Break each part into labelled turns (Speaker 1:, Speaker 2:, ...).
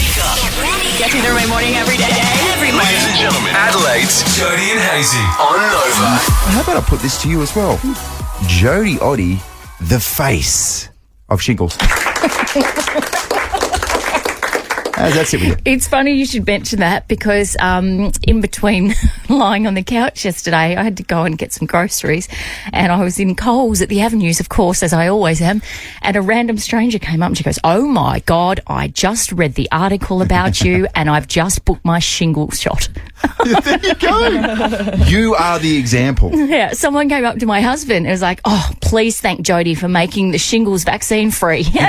Speaker 1: Wake up.
Speaker 2: Get ready. Get into my morning every day. Every morning.
Speaker 1: Ladies and gentlemen, Adelaide's Jodie and Hazy on Nova.
Speaker 3: How about I put this to you as well? Jodie, the face of shingles. How's that sit with you?
Speaker 4: It's funny you should mention that because in between lying on the couch yesterday, I had to go and get some groceries and I was in Coles at the Avenues, of course, as I always am, and a random stranger came up and she goes, "Oh my God, I just read the article about you and I've just booked my shingles shot."
Speaker 3: There you go. You are the example.
Speaker 4: Yeah, someone came up to my husband and was like, "Oh, please thank Jodie for making the shingles vaccine free."
Speaker 3: You're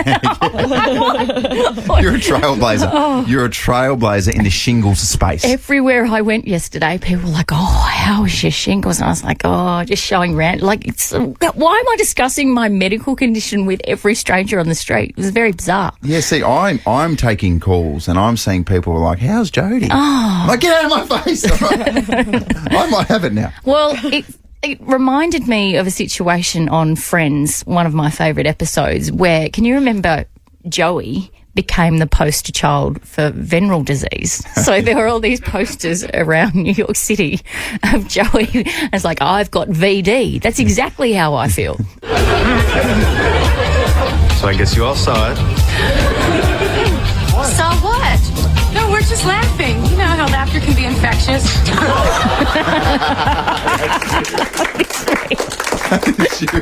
Speaker 3: a trailblazer. You're a trailblazer in the shingles space.
Speaker 4: Everywhere I went yesterday, people were like, "Oh, how is your shingles?" And I was like, "Oh, just showing rant." Like, why am I discussing my medical condition with every stranger on the street? It was very bizarre.
Speaker 3: Yeah, see, I'm taking calls and I'm seeing people who are like, "How's Jodie?"
Speaker 4: Oh.
Speaker 3: I'm like, "Get out of my face." I might have it now.
Speaker 4: Well, it reminded me of a situation on Friends, one of my favourite episodes, where, can you remember Joey became the poster child for venereal disease? So there were all these posters around New York City of Joey. It's like, "I've got VD." That's exactly how I feel.
Speaker 5: So I guess you all saw it.
Speaker 6: Saw what? No, we're just laughing. You know how laughter can be infectious.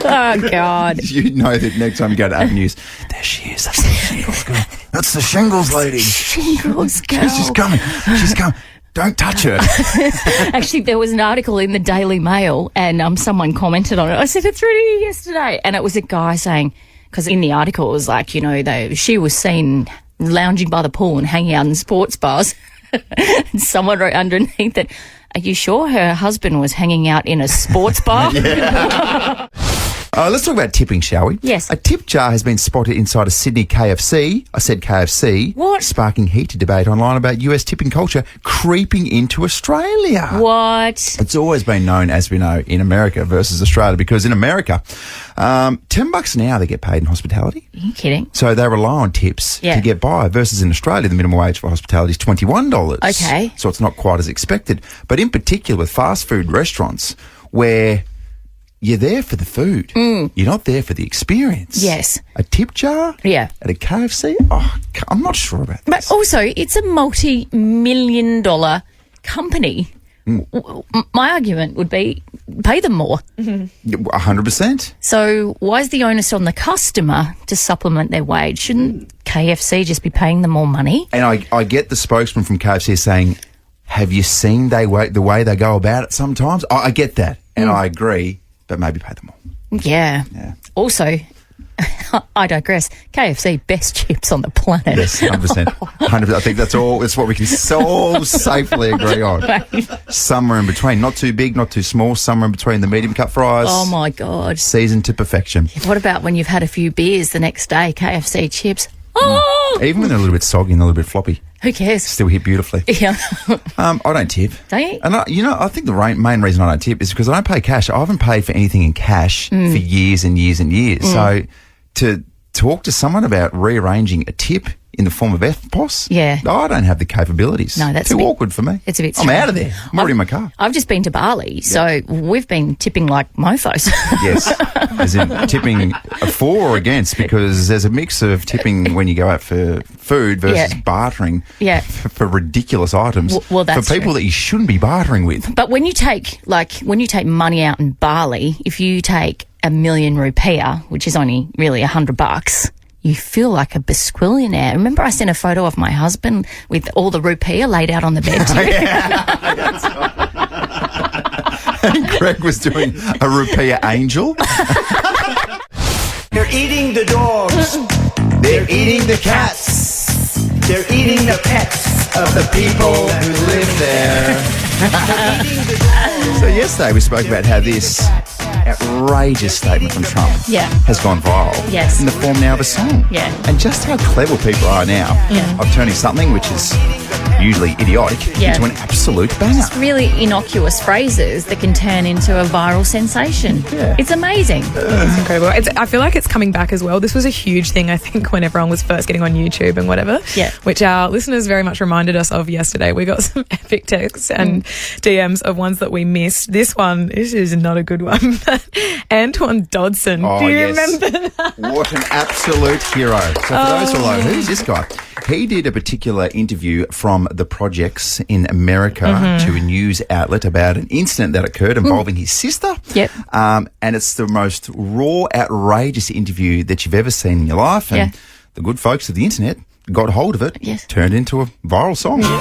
Speaker 4: Oh, God.
Speaker 3: You know that next time you go to Avenues, there she is. That's the shingles girl. That's the shingles lady.
Speaker 4: Shingles girl.
Speaker 3: She's coming. She's coming. Don't touch her.
Speaker 4: Actually, there was an article in the Daily Mail and someone commented on it. I said it through to you yesterday. And it was a guy saying, because in the article it was like, you know, she was seen lounging by the pool and hanging out in sports bars. And someone wrote underneath it, "Are you sure her husband was hanging out in a sports bar?"
Speaker 3: Let's talk about tipping, shall we?
Speaker 4: Yes.
Speaker 3: A tip jar has been spotted inside a Sydney KFC. I said KFC.
Speaker 4: What?
Speaker 3: Sparking heated debate online about US tipping culture creeping into Australia.
Speaker 4: What?
Speaker 3: It's always been known, as we know, in America versus Australia, because in America, $10 an hour they get paid in hospitality.
Speaker 4: Are you kidding?
Speaker 3: So they rely on tips to get by, versus in Australia, the minimum wage for hospitality is $21.
Speaker 4: Okay.
Speaker 3: So it's not quite as expected. But in particular with fast food restaurants, where you're there for the food. You're not there for the experience.
Speaker 4: Yes.
Speaker 3: A tip jar?
Speaker 4: Yeah.
Speaker 3: At a KFC? Oh, I'm not sure about this.
Speaker 4: But also, it's a multi-million-dollar company. My argument would be pay them more.
Speaker 3: 100%.
Speaker 4: So why is the onus on the customer to supplement their wage? Shouldn't KFC just be paying them more money?
Speaker 3: And I get the spokesman from KFC saying, have you seen the way they go about it sometimes? I get that, and I agree, but maybe pay them more.
Speaker 4: Yeah. Also, I digress. KFC, best chips on the planet.
Speaker 3: Yes, 100%. 100%. I think that's what we can so safely agree on. Somewhere in between. Not too big, not too small. Somewhere in between the medium cut fries.
Speaker 4: Oh, my God.
Speaker 3: Seasoned to perfection.
Speaker 4: What about when you've had a few beers the next day? KFC chips. Oh!
Speaker 3: Even when they're a little bit soggy and a little bit floppy.
Speaker 4: Who cares?
Speaker 3: Still hit beautifully.
Speaker 4: Yeah.
Speaker 3: I don't tip.
Speaker 4: Don't you?
Speaker 3: And I think the main reason I don't tip is because I don't pay cash. I haven't paid for anything in cash for years and years and years. So to talk to someone about rearranging a tip in the form of FPOS, I don't have the capabilities.
Speaker 4: No, that's
Speaker 3: too awkward for me.
Speaker 4: It's a bit
Speaker 3: I'm
Speaker 4: strange.
Speaker 3: out of there. I'm already in my car.
Speaker 4: I've just been to Bali, so we've been tipping like mofos.
Speaker 3: Yes, as in tipping for or against, because there's a mix of tipping when you go out for food versus bartering for ridiculous items
Speaker 4: well, that's
Speaker 3: for people
Speaker 4: true.
Speaker 3: that you shouldn't be bartering with.
Speaker 4: But when you take money out in Bali, if you take $1 million rupiah, which is only really $100, you feel like a besquillionaire. Remember I sent a photo of my husband with all the rupiah laid out on the bed too?
Speaker 3: And Greg was doing a rupiah angel.
Speaker 7: They're eating the dogs. They're eating the cats. They're eating the pets of the people who live there.
Speaker 3: So yesterday we spoke about how this outrageous statement from Trump has gone viral in the form now of a song. And just how clever people are now of turning something which is usually idiotic,
Speaker 4: Yeah.
Speaker 3: into an absolute banger.
Speaker 4: Really innocuous phrases that can turn into a viral sensation.
Speaker 3: Yeah.
Speaker 4: It's amazing.
Speaker 8: It's incredible. I feel like it's coming back as well. This was a huge thing, I think, when everyone was first getting on YouTube and whatever.
Speaker 4: Yeah.
Speaker 8: Which our listeners very much reminded us of yesterday. We got some epic texts and DMs of ones that we missed. This is not a good one. Antoine Dodson.
Speaker 3: Oh,
Speaker 8: Do you
Speaker 3: yes.
Speaker 8: remember that?
Speaker 3: What an absolute hero. So for those who are like, who's this guy? He did a particular interview from the projects in America to a news outlet about an incident that occurred involving his sister.
Speaker 4: Yep.
Speaker 3: And it's the most raw, outrageous interview that you've ever seen in your life. And
Speaker 4: Yeah.
Speaker 3: the good folks of the internet got hold of it,
Speaker 4: Yes.
Speaker 3: turned it into a viral song.
Speaker 7: You don't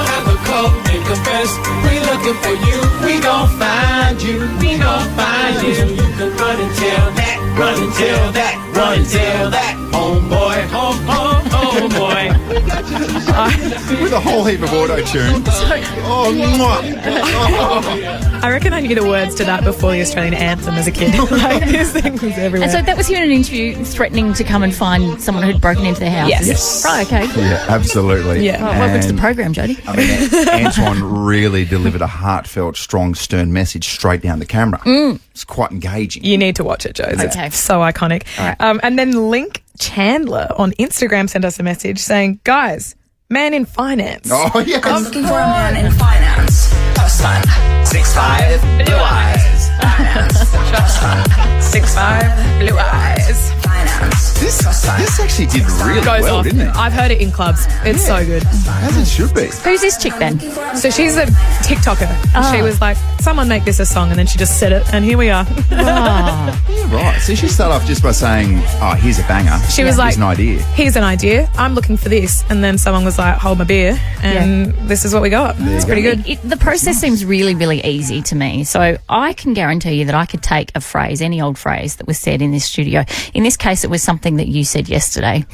Speaker 7: have to call and confess. We looking for you. We gon' find you. We gon' find you. You can run and tell that. Run and tell that. Run and tell that. Homeboy. Homeboy.
Speaker 3: With a whole heap of auto-tune.
Speaker 8: I reckon I knew the words to that before the Australian anthem as a kid. Like, this thing was everywhere.
Speaker 4: And so that was him in an interview threatening to come and find someone who'd broken into their house.
Speaker 8: Yes.
Speaker 3: Yes.
Speaker 4: Right, okay.
Speaker 3: Yeah, absolutely.
Speaker 8: Yeah.
Speaker 4: Right, welcome to the
Speaker 3: And-
Speaker 4: program, Jodie.
Speaker 3: I mean, Antoine really delivered a heartfelt, strong, stern message straight down the camera. It's quite engaging.
Speaker 8: You need to watch it, Joes.
Speaker 4: Okay.
Speaker 8: It's so iconic.
Speaker 4: All right.
Speaker 8: And then Link Chandler on Instagram sent us a message saying, guys, man in finance.
Speaker 3: Oh, yes.
Speaker 9: Looking for a man in finance. Husband. 6'5", blue eyes. Finance. Husband.
Speaker 8: 6'5", blue eyes.
Speaker 9: Finance.
Speaker 3: This actually did really
Speaker 8: Goes
Speaker 3: well,
Speaker 8: off.
Speaker 3: didn't it?
Speaker 8: I've heard it in clubs. It's so good.
Speaker 3: As it should be.
Speaker 4: Who's this chick then?
Speaker 8: So she's a TikToker. And she was like, someone make this a song, and then she just said it, and here we are.
Speaker 3: Right. So she started off just by saying, oh, here's a banger.
Speaker 8: She was like,
Speaker 3: here's an idea.
Speaker 8: here's an idea. I'm looking for this. And then someone was like, hold my beer. And this is what we got. It's pretty good.
Speaker 4: The process seems really, really easy to me. So I can guarantee you that I could take a phrase, any old phrase that was said in this studio. In this case, it was something that you said yesterday,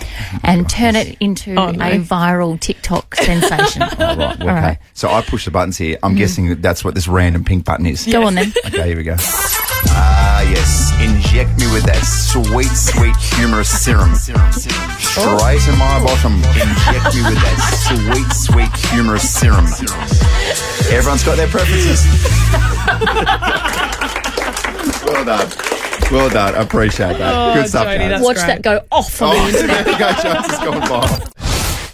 Speaker 4: and turn it into a viral TikTok sensation.
Speaker 3: Oh, right. Okay.
Speaker 4: All right.
Speaker 3: So I push the buttons here. I'm guessing that that's what this random pink button is.
Speaker 4: Go on then.
Speaker 3: Okay, here we go. Ah, yes. Inject me with that sweet, sweet humorous serum. Straight in my bottom. Inject me with that sweet, sweet humorous serum. Everyone's got their preferences. Well done. Well done. I appreciate that. Good stuff,
Speaker 8: Jodie,
Speaker 3: Jones.
Speaker 8: that's
Speaker 4: Watch
Speaker 8: great.
Speaker 4: that go off on the internet.
Speaker 3: There you go, Jones. It's gone by.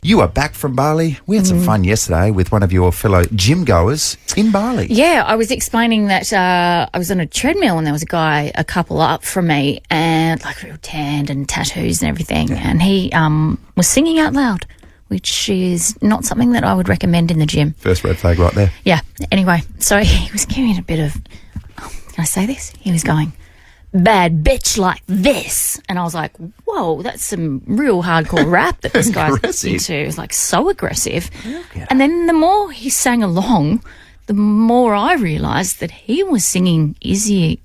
Speaker 3: You are back from Bali. We had some fun yesterday with one of your fellow gym goers in Bali.
Speaker 4: Yeah, I was explaining that I was on a treadmill and there was a couple up from me, and like real tanned and tattoos and everything, and he was singing out loud, which is not something that I would recommend in the gym.
Speaker 3: First red flag right there.
Speaker 4: Yeah. Anyway, so he was giving it a bit of, can I say this? He was going, bad bitch like this. And I was like, whoa, that's some real hardcore rap that this guy's
Speaker 3: Aggressive.
Speaker 4: into. It was like so aggressive. And then the more he sang along, the more I realised that he was singing Izzy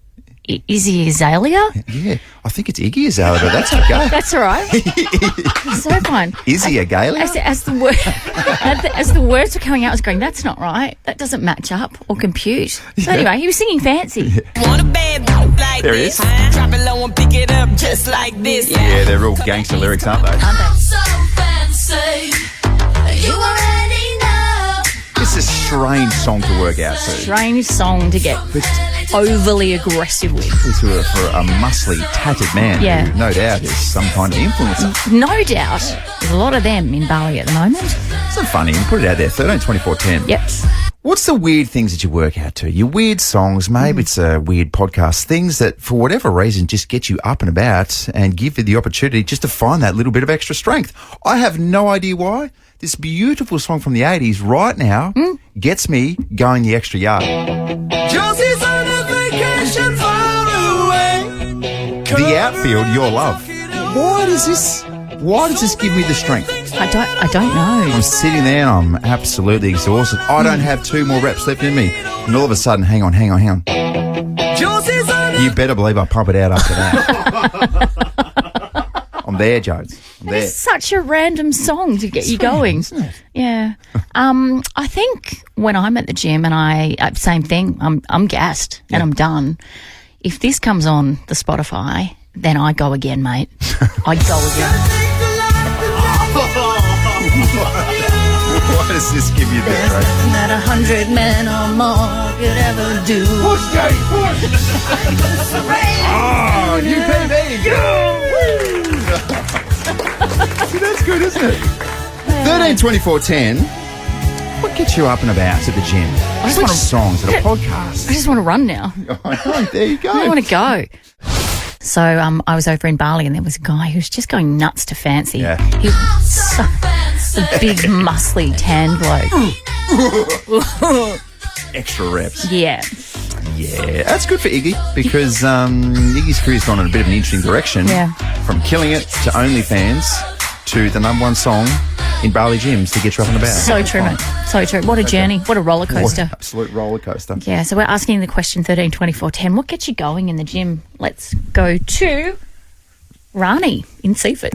Speaker 4: Azalea.
Speaker 3: Yeah, I think it's Iggy Azalea, but that's okay.
Speaker 4: That's all right. So fine.
Speaker 3: Izzy Azalea?
Speaker 4: As the words were coming out, I was going, that's not right. That doesn't match up or compute. So anyway, he was singing fancy.
Speaker 9: Want a bad bitch like
Speaker 3: There he
Speaker 9: this?
Speaker 3: is.
Speaker 9: Drop it low and pick it up just like this.
Speaker 3: Yeah, they're real gangster lyrics, aren't they?
Speaker 10: So fancy, you already know.
Speaker 3: It's a strange song to work out to.
Speaker 4: Strange song to get overly aggressive with.
Speaker 3: For a muscly, tattered man
Speaker 4: Yeah.
Speaker 3: who, no doubt, is some kind of influencer.
Speaker 4: No doubt. There's a lot of them in Bali at the moment.
Speaker 3: It's funny. Put it out there. 13, 24, 10.
Speaker 4: Yep.
Speaker 3: What's the weird things that you work out to? Your weird songs, maybe it's a weird podcast, things that for whatever reason just get you up and about and give you the opportunity just to find that little bit of extra strength. I have no idea why. This beautiful song from the 80s right now gets me going the extra yard.
Speaker 7: Josie's on a vacation far away.
Speaker 3: The outfield, your love. Why does this give me the strength?
Speaker 4: I don't know.
Speaker 3: I'm sitting there and I'm absolutely exhausted. I don't have 2 more reps left in me. And all of a sudden, hang on.
Speaker 7: Josie's on
Speaker 3: You better believe I pump it out after that. I'm there, Jones. I'm there.
Speaker 4: It's such a random song to get you going.
Speaker 3: Isn't it?
Speaker 4: Yeah. I think when I'm at the gym and same thing, I'm gassed and I'm done. If this comes on the Spotify, then I go again, mate. I go again.
Speaker 3: What does this give you this, right?
Speaker 4: That 100 men or more could ever do.
Speaker 3: Push, Jodie, push! Oh, UPB! See, that's good, isn't it? 13, 24, 10. What gets you up and about at the gym? Which songs at a podcast?
Speaker 4: I just want to run now.
Speaker 3: I know, there you go.
Speaker 4: I want to go. So I was over in Bali and there was a guy who was just going nuts to fancy.
Speaker 3: Yeah.
Speaker 4: He was a big, muscly, tan bloke.
Speaker 3: Extra reps.
Speaker 4: Yeah.
Speaker 3: Yeah, that's good for Iggy because Iggy's career's gone in a bit of an interesting direction.
Speaker 4: Yeah.
Speaker 3: From killing it to OnlyFans to the number one song in Bali gyms to get you up and about.
Speaker 4: So true, mate. So true. What a journey. What a roller
Speaker 3: What
Speaker 4: coaster.
Speaker 3: an absolute roller coaster.
Speaker 4: Yeah, so we're asking the question 13, 24, 10. What gets you going in the gym? Let's go to Rani in Seaford.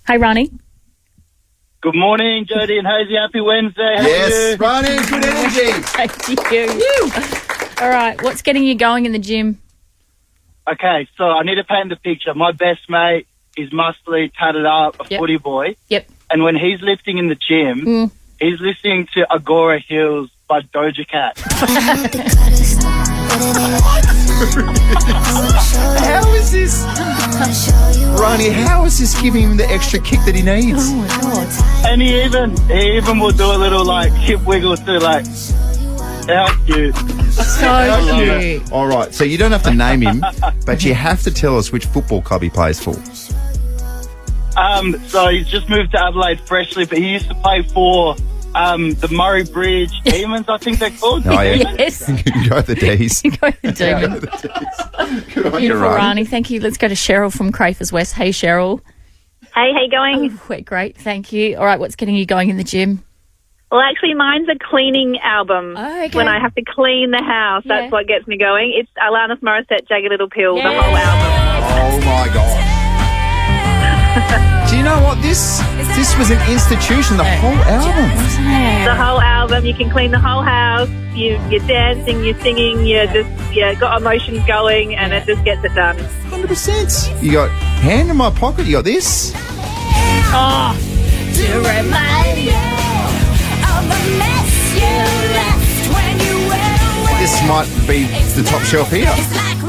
Speaker 4: Hey, Rani.
Speaker 11: Good morning, Jodie and Hazy. Happy Wednesday. How are
Speaker 3: Yes,
Speaker 11: you?
Speaker 3: Ronnie, good energy.
Speaker 4: Thank you. All right, what's getting you going in the gym?
Speaker 11: Okay, so I need to paint the picture. My best mate is muscly, tatted up, a footy boy.
Speaker 4: Yep.
Speaker 11: And when he's lifting in the gym, he's listening to Agora Hills by Doja Cat.
Speaker 3: How is this? Ronnie, how is this giving him the extra kick that he needs?
Speaker 4: Oh, my God.
Speaker 11: And he even will do a little, like, hip wiggle to, like, how cute.
Speaker 4: So cute.
Speaker 3: All right, so you don't have to name him, but you have to tell us which football club he plays for.
Speaker 11: So he's just moved to Adelaide freshly, but he used to play for the Murray Bridge Demons, I think they're called.
Speaker 3: Oh, yeah.
Speaker 4: Yes.
Speaker 3: You can go the D's.
Speaker 4: Go to the demon.
Speaker 3: Good on you,
Speaker 4: Beautiful,
Speaker 3: Ronnie.
Speaker 4: Rani. Thank you. Let's go to Cheryl from Crafers West. Hey, Cheryl.
Speaker 12: Hey, how you going?
Speaker 4: Oh, we're great. Thank you. All right, what's getting you going in the gym?
Speaker 12: Well, actually, mine's a cleaning album.
Speaker 4: Oh, okay.
Speaker 12: When I have to clean the house,
Speaker 4: Yeah.
Speaker 12: that's what gets me going. It's Alanis Morissette, Jagged Little Pill,
Speaker 4: Yeah.
Speaker 12: the whole album.
Speaker 3: Oh, my God. Do you know what? This was an institution, the whole album.
Speaker 12: The whole album. You can clean the whole house. You're dancing, you're singing, you got emotions going, and it just gets it done.
Speaker 3: 100%. You got Hand in My Pocket, you got this.
Speaker 4: Oh, to remind you of the mess you left when you went away.
Speaker 3: This might be the top shelf here.
Speaker 4: It's like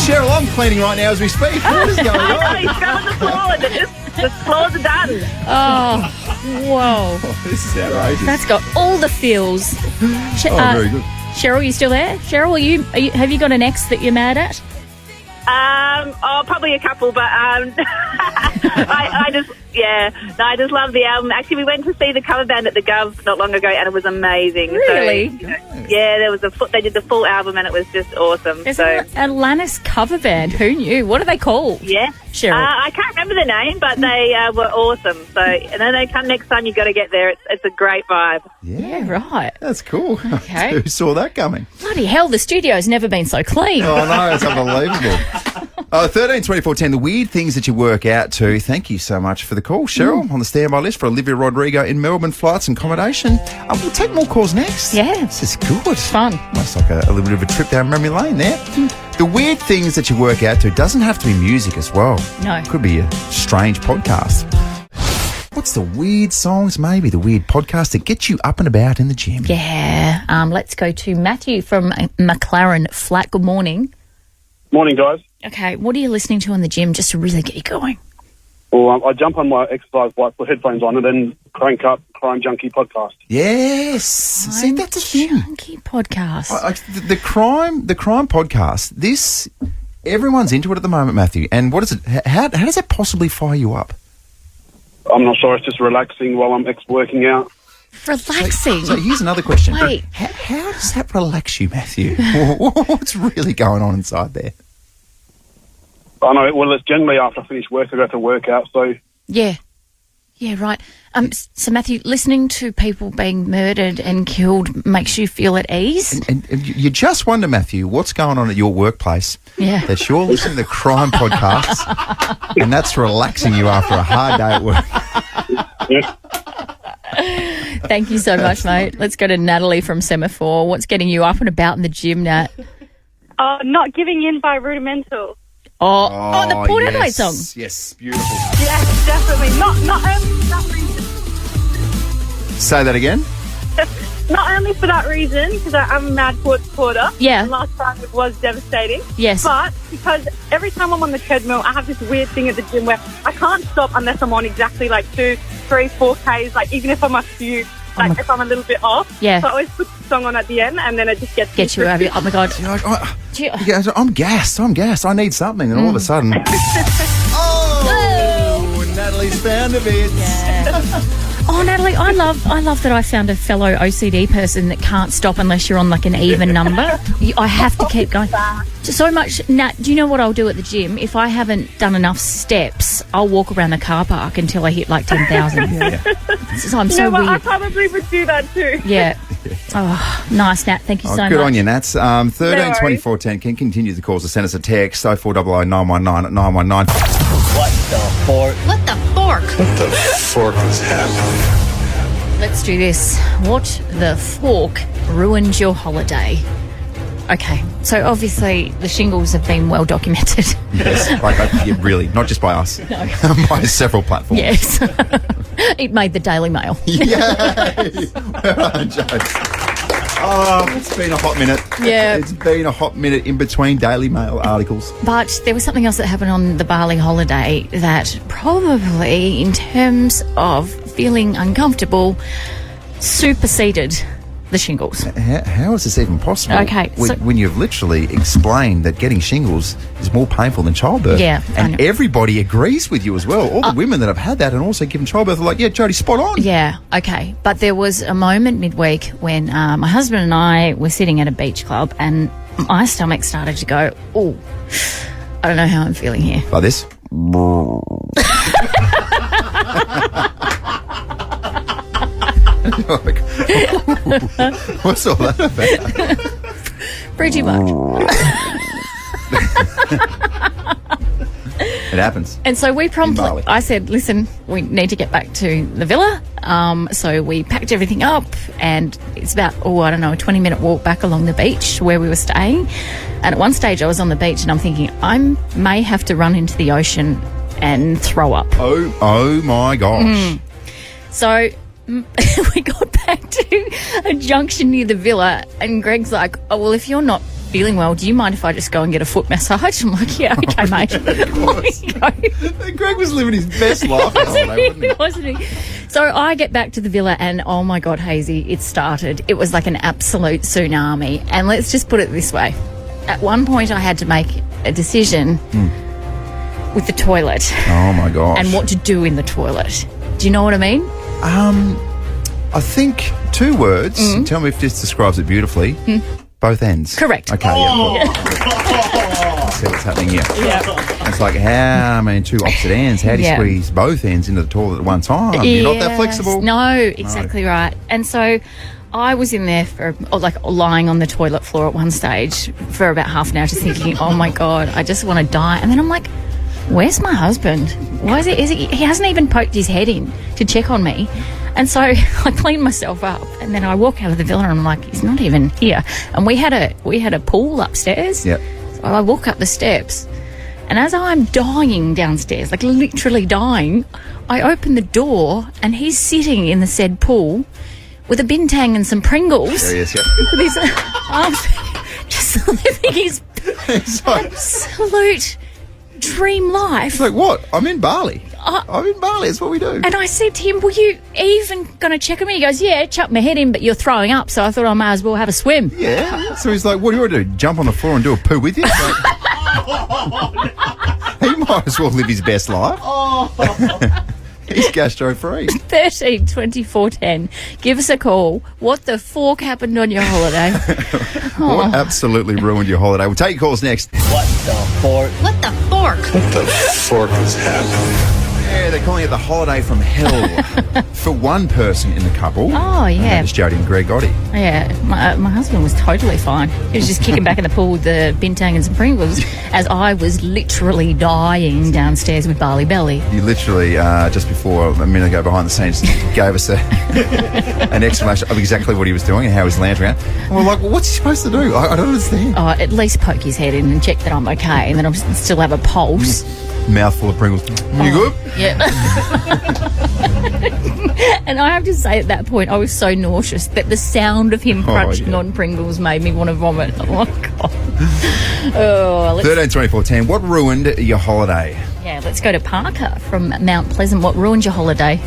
Speaker 3: Cheryl, I'm cleaning right now as we speak. What is going
Speaker 12: I know,
Speaker 3: on?
Speaker 12: he's scrubbing the floor. The floors are done.
Speaker 4: Oh, whoa.
Speaker 3: This is outrageous.
Speaker 4: That's got all the feels.
Speaker 3: Very good.
Speaker 4: Cheryl, you still there? Cheryl, have you got an ex that you're mad at?
Speaker 12: Probably a couple, but I just love the album. Actually, we went to see the cover band at the Gov not long ago, and it was amazing.
Speaker 4: Really?
Speaker 12: So, there was they did the full album, and it was just awesome.
Speaker 4: There's
Speaker 12: so
Speaker 4: an Alanis cover band. Who knew? What are they called?
Speaker 12: yeah,
Speaker 4: Cheryl.
Speaker 12: I can't remember the name, but they were awesome. So, and then they come next time. You got to get there. It's a great vibe.
Speaker 4: Yeah, right.
Speaker 3: That's cool.
Speaker 4: Okay.
Speaker 3: Who saw that coming?
Speaker 4: Bloody hell, the studio's never been so clean.
Speaker 3: Oh, no, it's unbelievable. 13, 24, 10, the weird things that you work out to. Thank you so much for the call, Cheryl, on the standby list for Olivia Rodrigo in Melbourne, flights and accommodation. We'll take more calls next.
Speaker 4: Yeah.
Speaker 3: This is good.
Speaker 4: Fun.
Speaker 3: Almost like a little bit of a trip down memory lane there. The weird things that you work out to doesn't have to be music as well.
Speaker 4: No.
Speaker 3: Could be a strange podcast. What's the weird songs, maybe the weird podcast that get you up and about in the gym?
Speaker 4: Yeah. Let's go to Matthew from McLaren Flat. Good morning.
Speaker 13: Morning, guys.
Speaker 4: Okay, what are you listening to in the gym just to really get you going?
Speaker 13: Well, I jump on my exercise bike, put headphones on, and then crank up Crime Junkie podcast.
Speaker 3: Yes. See, that's a thing.
Speaker 4: Junkie podcast.
Speaker 3: The crime podcast, everyone's into it at the moment, Matthew. And what is it? How does that possibly fire you up?
Speaker 13: I'm not sure. It's just relaxing while I'm working out.
Speaker 4: Relaxing.
Speaker 3: So here's another question.
Speaker 4: Wait.
Speaker 3: How does that relax you, Matthew? What's really going on inside there?
Speaker 13: I know. Well, it's generally after I finish work, I go to work out. So
Speaker 4: Yeah. Yeah, right. So, Matthew, listening to people being murdered and killed makes you feel at ease?
Speaker 3: And you just wonder, Matthew, what's going on at your workplace?
Speaker 4: Yeah.
Speaker 3: That you're listening to crime podcasts and that's relaxing you after a hard day at work.
Speaker 13: yeah.
Speaker 4: Thank you so much, mate. Let's go to Natalie from Semaphore. What's getting you up and about in the gym, Nat?
Speaker 14: Not giving in by Rudimental.
Speaker 4: the Port
Speaker 3: yes.
Speaker 4: Adelaide song.
Speaker 3: Yes, beautiful.
Speaker 12: Yes, definitely. Not only for that reason.
Speaker 3: Say that again.
Speaker 12: Not only for that reason, because I'm a mad Port supporter.
Speaker 4: Yeah.
Speaker 12: And last time it was devastating.
Speaker 4: Yes.
Speaker 12: But because every time I'm on the treadmill, I have this weird thing at the gym where I can't stop unless I'm on exactly like 2, 3, 4Ks, like even if I'm a few, like if I'm a little bit off.
Speaker 4: Yeah.
Speaker 12: So I always put the song on at the end and then it just gets
Speaker 4: you over. Oh my God.
Speaker 3: You're like, I'm gassed. I need something. And all of a sudden... Natalie's found a bit.
Speaker 4: Yeah. Oh, Natalie, I love that I found a fellow OCD person that can't stop unless you're on like an even number. I have to keep going. So much. Nat, do you know what I'll do at the gym? If I haven't done enough steps, I'll walk around the car park until I hit like 10,000.
Speaker 3: Yeah.
Speaker 4: So I'm so
Speaker 12: what?
Speaker 4: weird.
Speaker 12: I probably would do that too.
Speaker 4: Yeah. Oh, nice, Nat. Thank you so much.
Speaker 3: Good on you, Nats. 13
Speaker 12: worries.
Speaker 3: 24 10. Can continue the calls to send us a text 0400 919 at 919.
Speaker 9: What the fork?
Speaker 2: What the fork?
Speaker 5: What the fork is happening?
Speaker 4: Let's do this. What the fork ruined your holiday? Okay, so obviously the shingles have been well documented.
Speaker 3: Yes, yeah, really, not just by us, by several platforms.
Speaker 4: Yes. It made the Daily Mail.
Speaker 3: Yay! Oh, it's been a hot minute.
Speaker 4: Yeah.
Speaker 3: It's been a hot minute in between Daily Mail articles.
Speaker 4: But there was something else that happened on the Bali holiday that probably, in terms of feeling uncomfortable, superseded the shingles.
Speaker 3: How is this even possible?
Speaker 4: Okay,
Speaker 3: when you've literally explained that getting shingles is more painful than childbirth.
Speaker 4: Yeah,
Speaker 3: and everybody agrees with you as well. All the women that have had that and also given childbirth are like, yeah, Jodie, spot on.
Speaker 4: Yeah, okay. But there was a moment midweek when my husband and I were sitting at a beach club and my stomach started to go, oh, I don't know how I'm feeling here.
Speaker 3: Like this? Like, what's all that about?
Speaker 4: Pretty much.
Speaker 3: It happens.
Speaker 4: And so we
Speaker 3: Bali.
Speaker 4: promptly, I said, listen, we need to get back to the villa. So we packed everything up and it's about, a 20-minute walk back along the beach where we were staying. And at one stage I was on the beach and I'm thinking, I may have to run into the ocean and throw up.
Speaker 3: Oh my gosh.
Speaker 4: So we got back to a junction near the villa and Greg's like, oh, well, if you're not feeling well, do you mind if I just go and get a foot massage? I'm like, yeah, okay, mate.
Speaker 3: Greg was living his best life.
Speaker 4: Wasn't he? So I get back to the villa and, oh my God, Hazy, it started. It was like an absolute tsunami. And let's just put it this way. At one point I had to make a decision with the toilet.
Speaker 3: Oh my gosh.
Speaker 4: And what to do in the toilet. Do you know what I mean?
Speaker 3: I think 2 words. Tell me if this describes it beautifully. Both ends.
Speaker 4: Correct.
Speaker 3: Okay, Let's see what's happening here.
Speaker 4: Yeah.
Speaker 3: It's like, 2 opposite ends. How do you squeeze both ends into the toilet at one time? You're not that flexible.
Speaker 4: No, exactly right. And so I was in there lying on the toilet floor at one stage for about half an hour just thinking, oh my God, I just want to die. And then I'm like, where's my husband? Why is he hasn't even poked his head in to check on me. And so I cleaned myself up and then I walk out of the villa and I'm like, he's not even here. And we had a pool upstairs.
Speaker 3: Yep.
Speaker 4: So I walk up the steps and as I'm dying downstairs, like literally dying, I open the door and he's sitting in the said pool with a bintang and some Pringles.
Speaker 3: There he is, yep.
Speaker 4: With his arms just living his absolute dream life.
Speaker 3: It's like, what? I'm in Bali. I'm in Bali. That's what we do.
Speaker 4: And I said to him, were you even going to check on me? He goes, yeah, chuck my head in, but you're throwing up, so I thought I might as well have a swim.
Speaker 3: Yeah. So he's like, what do you want to do? Jump on the floor and do a poo with you? Like, he might as well live his best life. He's gastro-free.
Speaker 4: 13 24 10. Give us a call. What the fork happened on your holiday?
Speaker 3: What absolutely ruined your holiday? We'll take your calls next.
Speaker 9: What the fork?
Speaker 2: What the fork?
Speaker 5: What the fork is happening?
Speaker 3: Yeah, they're calling it the holiday from hell for one person in the couple.
Speaker 4: Oh, yeah.
Speaker 3: It's Jodie and Greg Gotti.
Speaker 4: Yeah, my husband was totally fine. He was just kicking back in the pool with the bintang and some Pringles as I was literally dying downstairs with Bali belly.
Speaker 3: You literally, just before a minute ago behind the scenes, gave us an explanation of exactly what he was doing and how he's lounging around. And we're like, well, what's he supposed to do? I don't understand.
Speaker 4: Oh, at least poke his head in and check that I'm okay, and then I'll still have a pulse.
Speaker 3: Mouthful of Pringles. You good?
Speaker 4: Yeah. And I have to say, at that point, I was so nauseous that the sound of him crunching on Pringles made me want to vomit. Oh, my God.
Speaker 3: 13, 24, 10. What ruined your holiday?
Speaker 4: Yeah, let's go to Parker from Mount Pleasant. What ruined your holiday?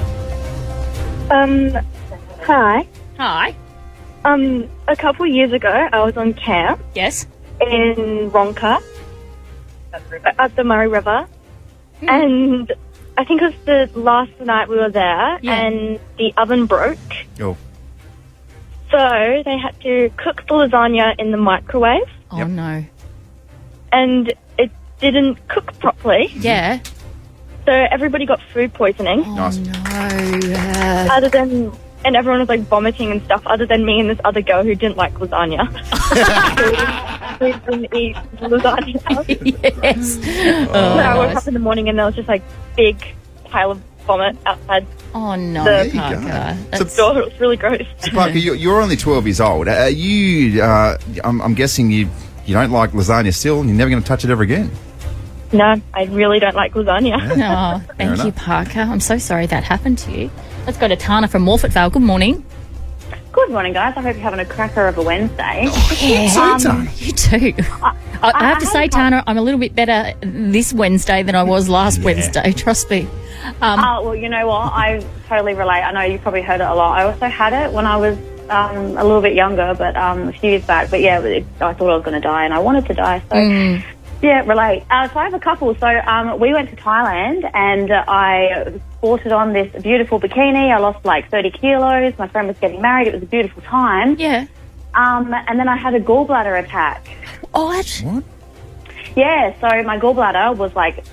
Speaker 14: Hi.
Speaker 4: Hi.
Speaker 14: A couple of years ago, I was on camp.
Speaker 4: Yes.
Speaker 14: In Ronka, at the Murray River. And I think it was the last night we were there, and the oven broke.
Speaker 3: Oh.
Speaker 14: So they had to cook the lasagna in the microwave.
Speaker 4: Oh, no.
Speaker 14: And it didn't cook properly.
Speaker 4: Yeah.
Speaker 14: So everybody got food poisoning.
Speaker 4: Oh, no.
Speaker 14: Other than... And everyone was, like, vomiting and stuff, other than me and this other girl who didn't like lasagna. We didn't eat lasagna.
Speaker 4: Yes.
Speaker 14: So I woke up in the morning and there was just, like, big pile of vomit outside
Speaker 4: Oh, no,
Speaker 14: the
Speaker 4: Parker.
Speaker 14: door. It was really gross.
Speaker 3: So, Parker, you're only 12 years old. I'm guessing you don't like lasagna still, and you're never going to touch it ever again.
Speaker 14: No, I really don't like lasagna.
Speaker 4: Oh, thank you, Parker. I'm so sorry that happened to you. Let's go to Tana from Morfettvale. Good morning.
Speaker 15: Good morning, guys. I hope you're having a cracker of a Wednesday.
Speaker 4: Oh, yeah. You too. I have to say, Tana, I'm a little bit better this Wednesday than I was last Wednesday. Trust me.
Speaker 15: Well, you know what? I totally relate. I know you probably heard it a lot. I also had it when I was a little bit younger, but a few years back. But yeah, I thought I was going to die, and I wanted to die. So yeah, relate. So I have a couple. So we went to Thailand, and I sported on this beautiful bikini. I lost like 30 kilos. My friend was getting married. It was a beautiful time.
Speaker 4: Yeah.
Speaker 15: And then I had a gallbladder attack.
Speaker 4: What?
Speaker 15: Yeah, so my gallbladder was like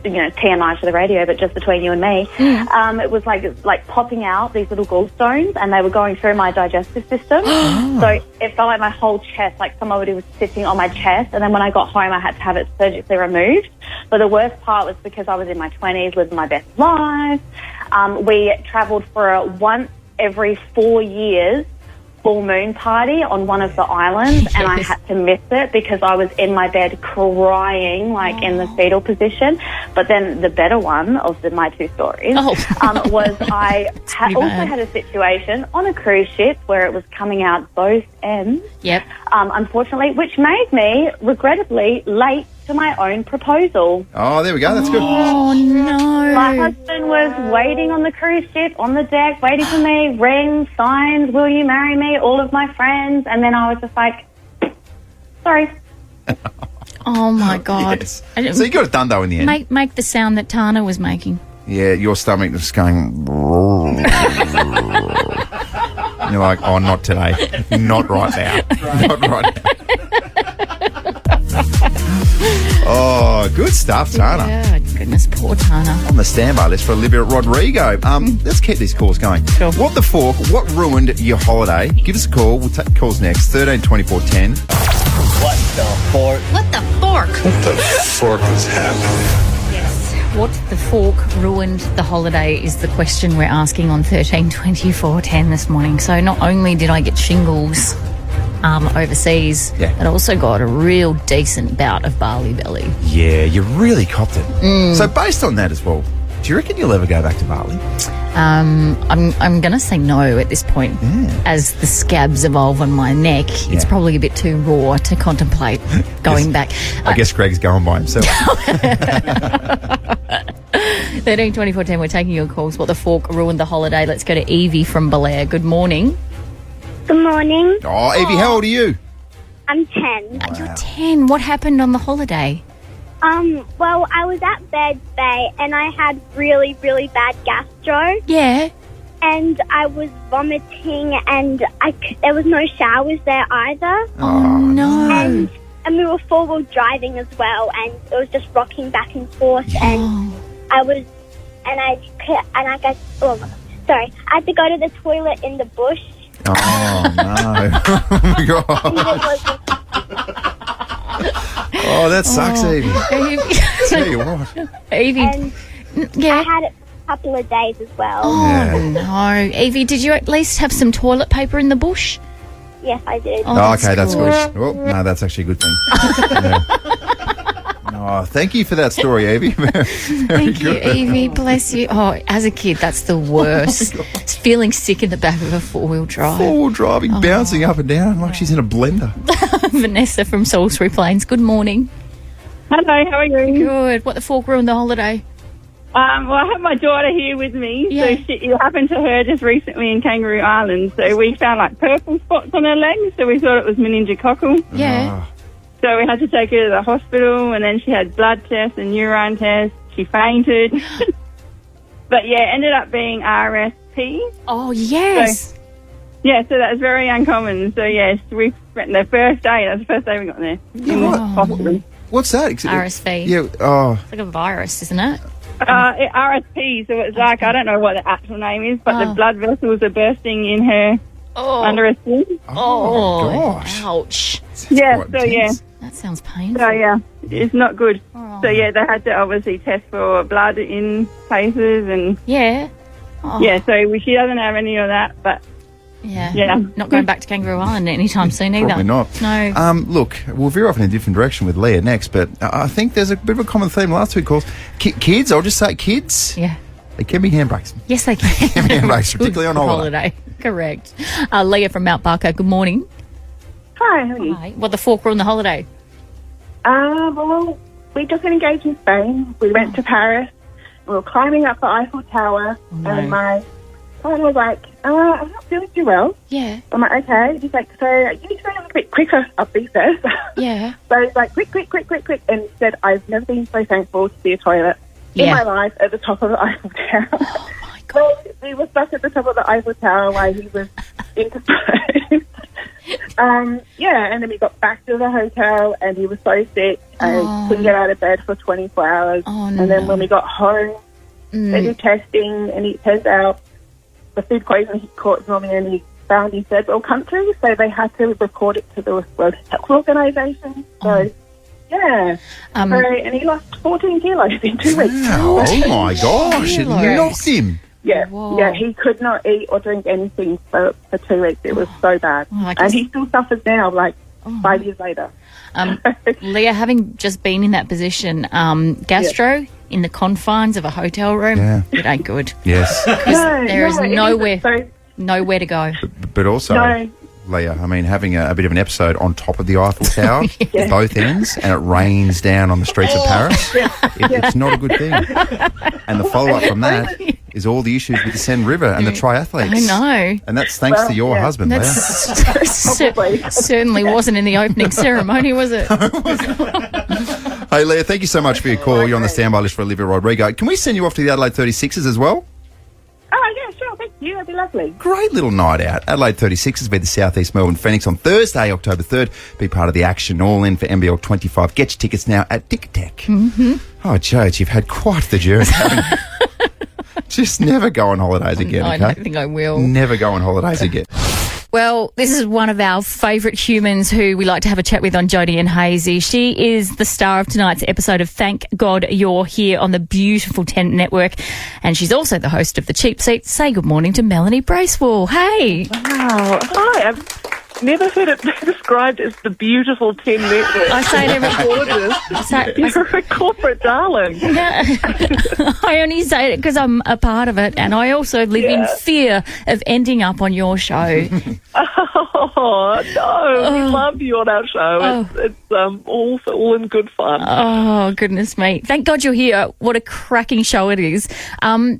Speaker 15: TMI to the radio, but just between you and me. It was like popping out these little gallstones, and they were going through my digestive system. So it felt like my whole chest, like somebody was sitting on my chest. And then when I got home, I had to have it surgically removed. But the worst part was because I was in my 20s, living my best life. We travelled for a once every 4 years full moon party on one of the islands, and I had to miss it because I was in my bed crying, like in the fetal position. But then the better one of my two stories was I also had a situation on a cruise ship where it was coming out both ends.
Speaker 4: Yep.
Speaker 15: Unfortunately, which made me regrettably late to my own proposal.
Speaker 3: Oh, there we go. That's good.
Speaker 4: Oh, no.
Speaker 15: My husband was waiting on the cruise ship, on the deck, waiting for me, rings, signs, will you marry me, all of my friends, and then I was just like, sorry.
Speaker 4: Oh, my God.
Speaker 3: Yes. So you got it done, though, in the end.
Speaker 4: Make the sound that Tana was making.
Speaker 3: Yeah, your stomach was going... And you're like, oh, not today. Not right now. Not right now. Oh, good stuff, Tana.
Speaker 4: Yeah, goodness, poor Tana.
Speaker 3: On the standby list for Olivia Rodrigo. Let's keep these calls going.
Speaker 4: Sure.
Speaker 3: What the fork? What ruined your holiday? Give us a call. We'll take calls next. 13 24 10.
Speaker 9: What the fork?
Speaker 4: What the fork?
Speaker 5: What the fork is happening?
Speaker 4: Yes. What the fork ruined the holiday is the question we're asking on 13 24 10 this morning. So not only did I get shingles overseas, but I also got a real decent bout of Bali belly.
Speaker 3: Yeah, you really copped it. So based on that as well, do you reckon you'll ever go back to Bali?
Speaker 4: I'm going to say no at this point. As the scabs evolve on my neck, it's probably a bit too raw to contemplate going back.
Speaker 3: I guess Greg's going by himself.
Speaker 4: 13 24 10, we're taking your calls. What the fork ruined the holiday? Let's go to Evie from Belair. Good morning.
Speaker 16: Good morning.
Speaker 3: Oh, Evie, how old are you?
Speaker 16: I'm 10.
Speaker 4: You're 10. What happened on the holiday?
Speaker 16: Well, I was at Birds Bay and I had really, really bad gastro.
Speaker 4: Yeah.
Speaker 16: And I was vomiting and there was no showers there either.
Speaker 4: Oh, no.
Speaker 16: And we were four-wheel driving as well, and it was just rocking back and forth. And I was I got, sorry, I had to go to the toilet in the bush.
Speaker 3: Oh, no. Oh, my God. Oh, that sucks, Evie. Tell you what.
Speaker 4: Evie.
Speaker 16: And I had it for a couple of days as well.
Speaker 4: Oh, no. Evie, did you at least have some toilet paper in the bush?
Speaker 16: Yes, I did.
Speaker 3: Oh, okay, that's good. Oh, no, that's actually a good thing. Yeah. Oh, thank you for that story, Evie.
Speaker 4: Thank you, Evie. Bless you. Oh, as a kid, that's the worst. It's feeling sick in the back of a four-wheel drive.
Speaker 3: Four-wheel driving, bouncing up and down like she's in a blender.
Speaker 4: Vanessa from Salisbury Plains. Good morning.
Speaker 17: Hello, how are you?
Speaker 4: Good. What the fork ruined the holiday?
Speaker 17: Well, I have my daughter here with me.
Speaker 4: Yeah.
Speaker 17: So it happened to her just recently in Kangaroo Island. So we found like purple spots on her legs. So we thought it was meningococcal.
Speaker 4: Yeah.
Speaker 17: So we had to take her to the hospital, and then she had blood tests and urine tests. She fainted. But yeah, ended up being RSP.
Speaker 4: Oh, yes.
Speaker 17: So, so that was very uncommon. So yes, we spent the first day. That's the first day we got there. In the hospital.
Speaker 3: What's that?
Speaker 4: RSV.
Speaker 3: Yeah. Oh.
Speaker 4: It's like a virus, isn't it?
Speaker 17: RSP, so it's like, I don't know what the actual name is, but the blood vessels are bursting in her under her skin.
Speaker 4: Oh,
Speaker 3: gosh.
Speaker 4: Ouch.
Speaker 17: Yeah, so yeah.
Speaker 4: That sounds painful.
Speaker 17: So yeah, it's not good. So yeah, they had to obviously test for blood in places and...
Speaker 4: Yeah.
Speaker 17: Yeah, so she doesn't have any of that, but...
Speaker 4: Yeah. Not going back to Kangaroo Island anytime soon either.
Speaker 3: Probably not.
Speaker 4: No.
Speaker 3: Look, we'll veer off in a different direction with Leah next, but I think there's a bit of a common theme last two calls. Kids, I'll just say kids.
Speaker 4: Yeah.
Speaker 3: They can be handbrakes.
Speaker 4: Yes, they can.
Speaker 3: Handbrakes, particularly on holiday.
Speaker 4: Correct. Leah from Mount Barker, good morning.
Speaker 18: Hi, how are you?
Speaker 4: Hi. What the fork ruined the holiday?
Speaker 18: Well, we just got engaged in Spain. We went to Paris. We were climbing up the Eiffel Tower, and my partner was like, I'm not feeling too well.
Speaker 4: Yeah.
Speaker 18: I'm like, okay. He's like, so you need to go a little bit quicker up these stairs.
Speaker 4: Yeah.
Speaker 18: So he's like, quick. And he said, I've never been so thankful to see a toilet in my life at the top of the Eiffel Tower.
Speaker 4: Oh, my God.
Speaker 18: So we were stuck at the top of the Eiffel Tower while he was indisposed. And then we got back to the hotel and he was so sick and couldn't get out of bed for 24 hours. And then when we got home, they did testing and it turns out the food poisoning he caught normally only found in third world countries, so they had to report it to the World Health Organization. So, and he lost 14 kilos in 2 weeks.
Speaker 3: Wow. Oh, my gosh. It knocked him.
Speaker 18: Yeah, he could not eat or drink anything for 2 weeks. It was so bad. And he still suffers now, 5 years later.
Speaker 4: Leah, having just been in that position, gastro in the confines of a hotel room, it ain't good.
Speaker 3: Yes.
Speaker 4: There is nowhere to go.
Speaker 3: But also, Leah, I mean, having a bit of an episode on top of the Eiffel Tower, both ends, and it rains down on the streets of Paris, it's not a good thing. And the follow-up from that is all the issues with the Seine River and the triathletes.
Speaker 4: I know.
Speaker 3: And that's thanks to your husband, Leah.
Speaker 4: Certainly wasn't in the opening ceremony, was it?
Speaker 3: Hey, Leah, thank you so much for your call. You're on the standby list for Olivia Rodrigo. Can we send you off to the Adelaide 36ers as well?
Speaker 18: Oh, yeah, sure. Thank you. That'd be lovely.
Speaker 3: Great little night out. Adelaide 36ers be the South East Melbourne Phoenix on Thursday, October 3rd. Be part of the action all in for NBL 25. Get your tickets now at Ticketek.
Speaker 4: Mm-hmm.
Speaker 3: Oh, Jodie, you've had quite the journey. Just never go on holidays again,
Speaker 4: No,
Speaker 3: okay?
Speaker 4: I don't think I will.
Speaker 3: Never go on holidays again.
Speaker 4: Well, this is one of our favourite humans who we like to have a chat with on Jodie and Hazy. She is the star of tonight's episode of Thank God You're Here on the beautiful Tent Network. And she's also the host of The Cheap Seat. Say good morning to Melanie Bracewell. Hey.
Speaker 19: Wow. Hi. I've never heard it described as the beautiful Tent Network.
Speaker 4: I say it every...
Speaker 19: You're a corporate darling.
Speaker 4: Yeah. I only say it because I'm a part of it, and I also live in fear of ending up on your show.
Speaker 19: Oh, no. We love you on our show. It's all in good fun.
Speaker 4: Oh, goodness me. Thank God you're here. What a cracking show it is.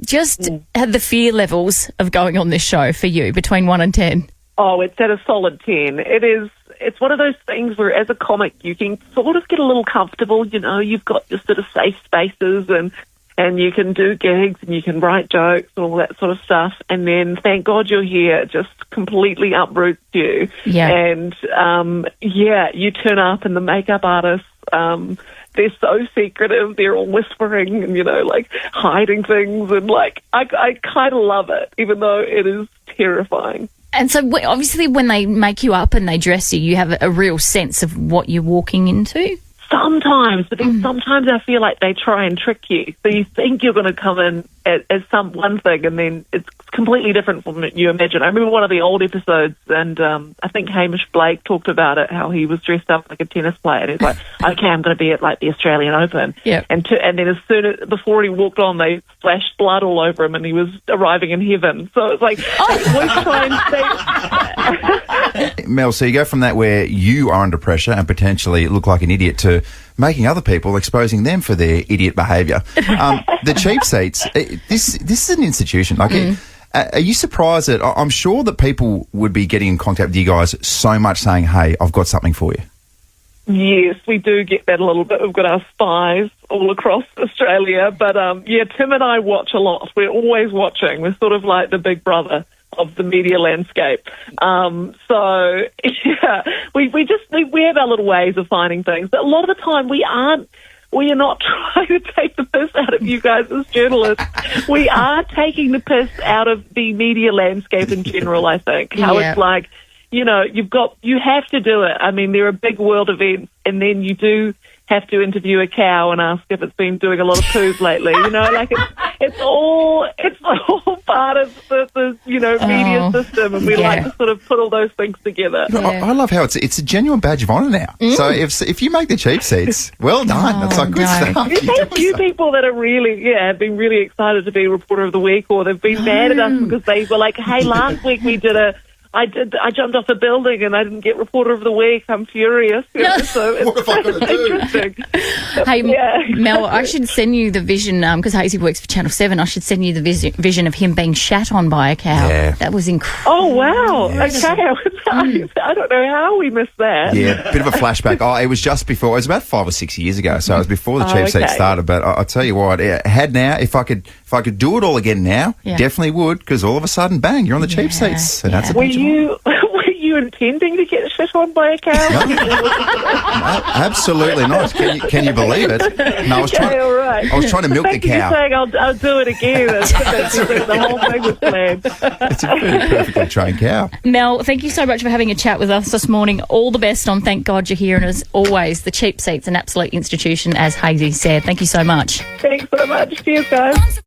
Speaker 4: Just the fear levels of going on this show for you between 1 and 10.
Speaker 19: Oh, it's at a solid 10. It's one of those things where as a comic you can sort of get a little comfortable, you know, you've got your sort of safe spaces and you can do gigs and you can write jokes and all that sort of stuff. And then Thank God You're Here just completely uproots you.
Speaker 4: Yeah.
Speaker 19: And, you turn up and the makeup artists they're so secretive. They're all whispering and, like hiding things. And like, I kind of love it, even though it is terrifying.
Speaker 4: And so obviously when they make you up and they dress you, you have a real sense of what you're walking into?
Speaker 19: Sometimes, but then sometimes I feel like they try and trick you. So you think you're going to come in as one thing, and then it's completely different from what you imagine. I remember one of the old episodes, and I think Hamish Blake talked about it, how he was dressed up like a tennis player. And he's like, okay, I'm going to be at like the Australian Open.
Speaker 4: Yep.
Speaker 19: And then before he walked on, they splashed blood all over him, and he was arriving in heaven. So it's like, always try and stay.
Speaker 3: Mel, so you go from that where you are under pressure and potentially look like an idiot to making other people, exposing them for their idiot behaviour. The cheap seats, this is an institution. Like, are you surprised that I'm sure that people would be getting in contact with you guys so much saying, hey, I've got something for you?
Speaker 19: Yes, we do get that a little bit. We've got our spies all across Australia. But, Tim and I watch a lot. We're always watching. We're sort of like the big brother of the media landscape. So, yeah, we have our little ways of finding things. But a lot of the time we are not trying to take the piss out of you guys as journalists. We are taking the piss out of the media landscape in general, I think. How it's like, you have to do it. I mean, there are big world events, and then you do have to interview a cow and ask if it's been doing a lot of poop lately. Like it's all part of the media system, and we like to sort of put all those things together.
Speaker 3: I love how it's a genuine badge of honour now. So if you make the cheap seats, well done. That's like good stuff.
Speaker 19: There's a few people that are have been really excited to be Reporter of the Week, or they've been mad at us because they were like, hey, last week I jumped off a building and I didn't get Reporter of the Week. I'm furious. So it's interesting.
Speaker 4: Hey, Mel, I should send you the vision, because Hazy works for Channel 7, I should send you the vision of him being shat on by a cow.
Speaker 3: Yeah.
Speaker 4: That was incredible.
Speaker 19: Oh, wow. Okay. I don't know how we missed that.
Speaker 3: Yeah, bit of a flashback. It was just before, it was about 5 or 6 years ago, so it was before the cheap seats started. But I'll tell you what, if I could do it all again now, definitely would, because all of a sudden, bang, you're on the cheap seats. And that's
Speaker 19: Were you intending to get shit on by a cow?
Speaker 3: No, absolutely not. Can you believe it? No, I was trying to milk the cow.
Speaker 19: Saying I'll do it again. The whole thing was planned.
Speaker 3: It's a pretty perfectly trained cow.
Speaker 4: Mel, thank you so much for having a chat with us this morning. All the best on Thank God You're Here, and as always, the cheap seats, an absolute institution, as Hazy said. Thank you so much.
Speaker 19: Thanks so much. Cheers, guys.